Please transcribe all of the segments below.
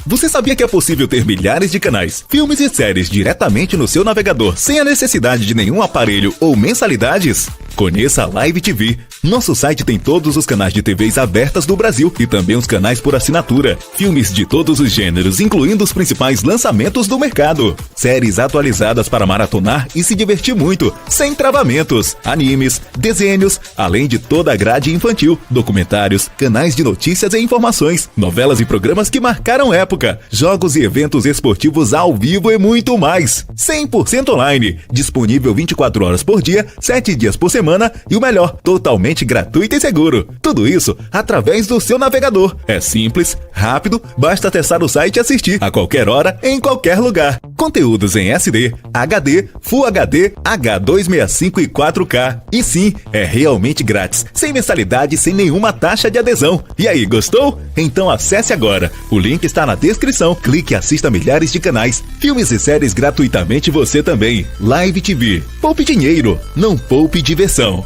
Você sabia que é possível ter milhares de canais, filmes e séries diretamente no seu navegador sem a necessidade de nenhum aparelho ou mensalidades? Conheça a Live TV. Nosso site tem todos os canais de TVs abertas do Brasil e também os canais por assinatura. Filmes de todos os gêneros, incluindo os principais lançamentos do mercado. Séries atualizadas para maratonar e se divertir muito, sem travamentos. Animes, desenhos, além de toda a grade infantil, documentários, canais de notícias e informações, novelas e programas que marcaram época, jogos e eventos esportivos ao vivo e muito mais. 100% online, disponível 24 horas por dia, 7 dias por semana e o melhor, totalmente gratuito e seguro. Tudo isso através do seu navegador. É simples, rápido, basta acessar o site e assistir a qualquer hora, em qualquer lugar. Conteúdos em SD, HD, Full HD, H265 e 4K. E sim, é realmente grátis, sem mensalidade, sem nenhuma taxa de adesão. E aí, gostou? Então acesse agora. O link está na descrição. Clique e assista milhares de canais, filmes e séries gratuitamente você também. Live TV. Poupe dinheiro, não poupe diversão.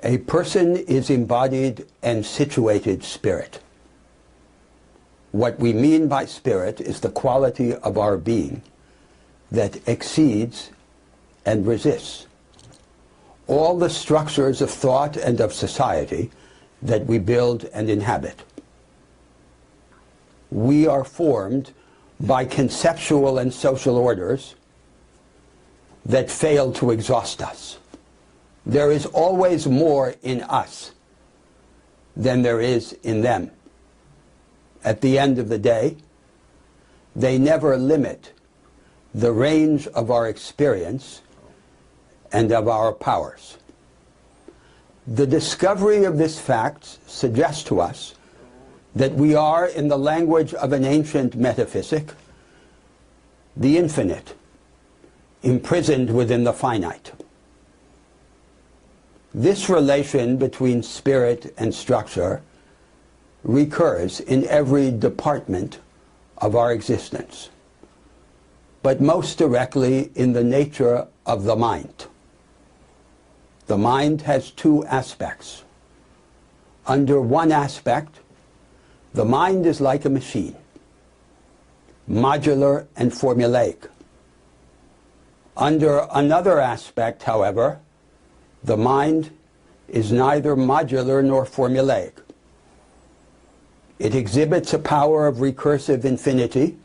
A person is embodied and situated spirit. What we mean by spirit is the quality of our being that exceeds and resists all the structures of thought and of society that we build and inhabit. We are formed by conceptual and social orders that fail to exhaust us. There is always more in us than there is in them. At the end of the day, they never limit the range of our experience and of our powers. The discovery of this fact suggests to us that we are, in the language of an ancient metaphysic, the infinite, imprisoned within the finite. This relation between spirit and structure recurs in every department of our existence, but most directly in the nature of the mind. The mind has two aspects. Under one aspect, the mind is like a machine, modular and formulaic. Under another aspect, however, the mind is neither modular nor formulaic. It exhibits a power of recursive infinity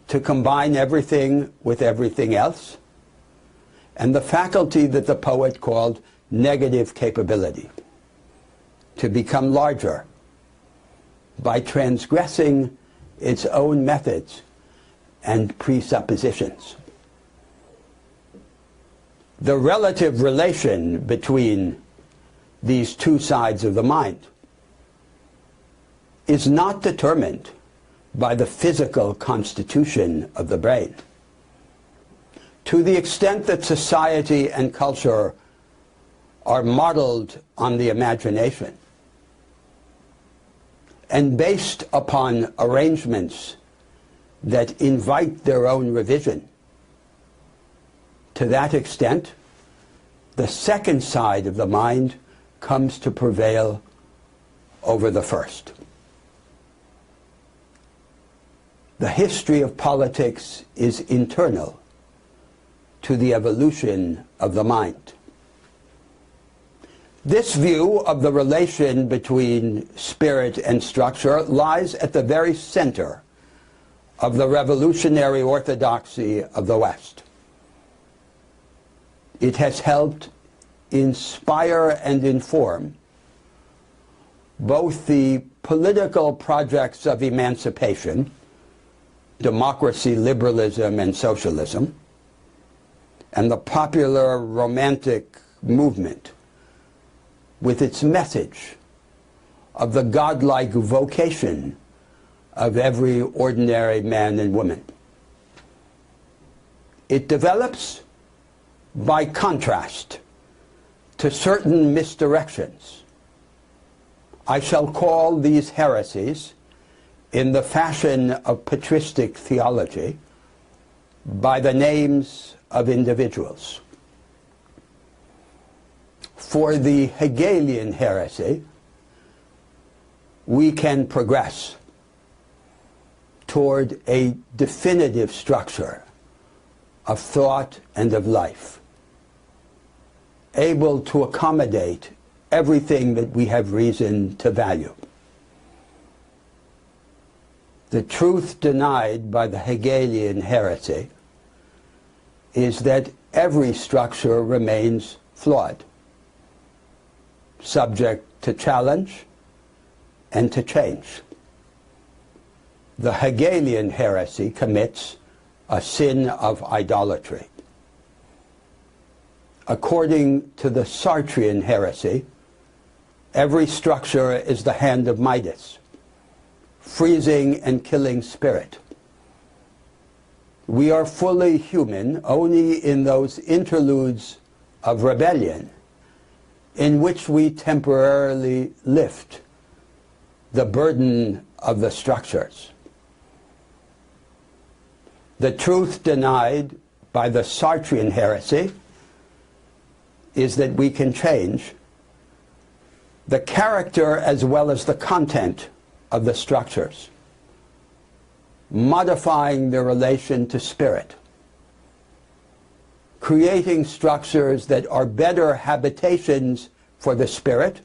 to combine everything with everything else, and the faculty that the poet called negative capability, to become larger by transgressing its own methods and presuppositions. The relative relation between these two sides of the mind is not determined by the physical constitution of the brain. To the extent that society and culture are modeled on the imagination and based upon arrangements that invite their own revision, to that extent, the second side of the mind comes to prevail over the first. The history of politics is internal to the evolution of the mind. This view of the relation between spirit and structure lies at the very center of the revolutionary orthodoxy of the West. It has helped inspire and inform both the political projects of emancipation, democracy, liberalism, and socialism, and the popular romantic movement with its message of the godlike vocation of every ordinary man and woman. It develops by contrast to certain misdirections. I shall call these heresies, in the fashion of patristic theology, by the names of individuals. For the Hegelian heresy, we can progress toward a definitive structure of thought and of life, able to accommodate everything that we have reason to value. The truth denied by the Hegelian heresy is that every structure remains flawed, subject to challenge and to change. The Hegelian heresy commits a sin of idolatry. According to the Sartrean heresy, every structure is the hand of Midas, freezing and killing spirit. We are fully human only in those interludes of rebellion in which we temporarily lift the burden of the structures. The truth denied by the Sartrean heresy is that we can change the character as well as the content of the structures, modifying their relation to spirit, creating structures that are better habitations for the spirit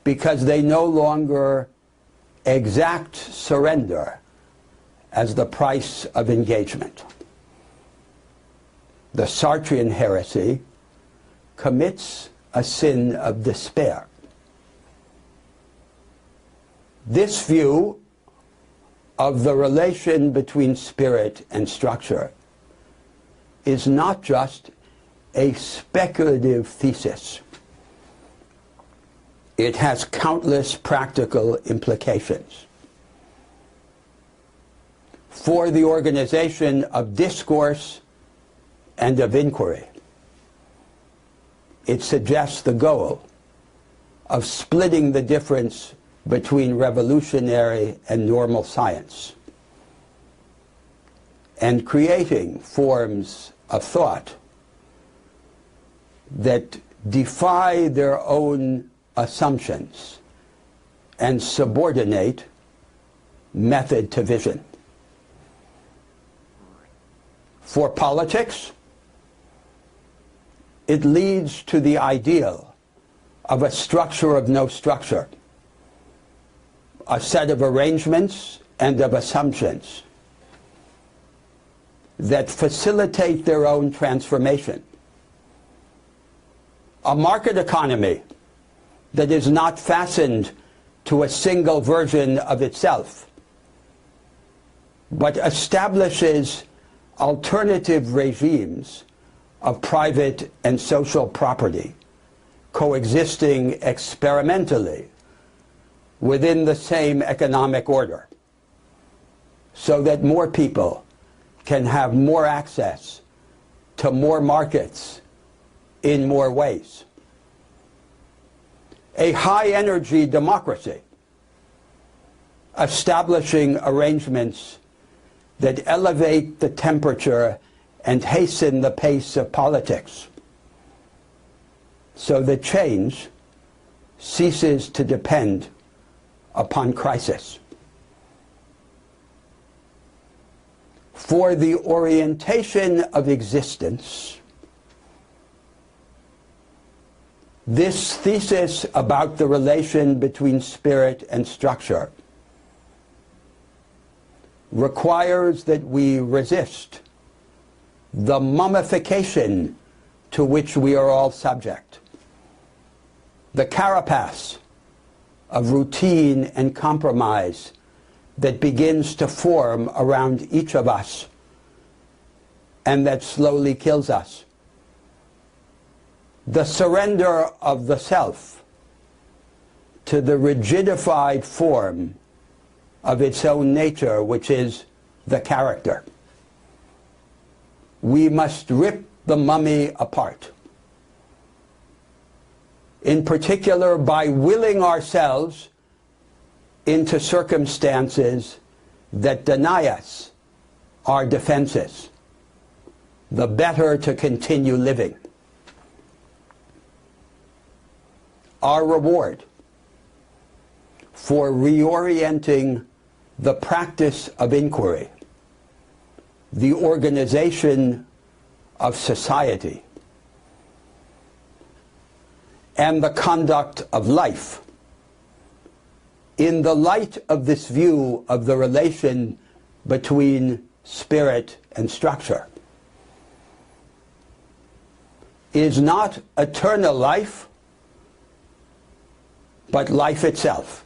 because they no longer exact surrender as the price of engagement. The Sartrean heresy commits a sin of despair. This view of the relation between spirit and structure is not just a speculative thesis. It has countless practical implications for the organization of discourse and of inquiry. It suggests the goal of splitting the difference between revolutionary and normal science and creating forms of thought that defy their own assumptions and subordinate method to vision. For politics, it leads to the ideal of a structure of no structure, a set of arrangements and of assumptions that facilitate their own transformation. A market economy that is not fastened to a single version of itself, but establishes alternative regimes of private and social property coexisting experimentally within the same economic order, so that more people can have more access to more markets in more ways. A high-energy democracy, establishing arrangements that elevate the temperature and hasten the pace of politics, so that change ceases to depend upon crisis. For the orientation of existence, this thesis about the relation between spirit and structure requires that we resist the mummification to which we are all subject, the carapace of routine and compromise that begins to form around each of us and that slowly kills us. The surrender of the self to the rigidified form of its own nature, which is the character. We must rip the mummy apart, in particular by willing ourselves into circumstances that deny us our defenses, the better to continue living. our reward for reorienting the practice of inquiry, the organization of society, and the conduct of life in the light of this view of the relation between spirit and structure, is not eternal life, but life itself.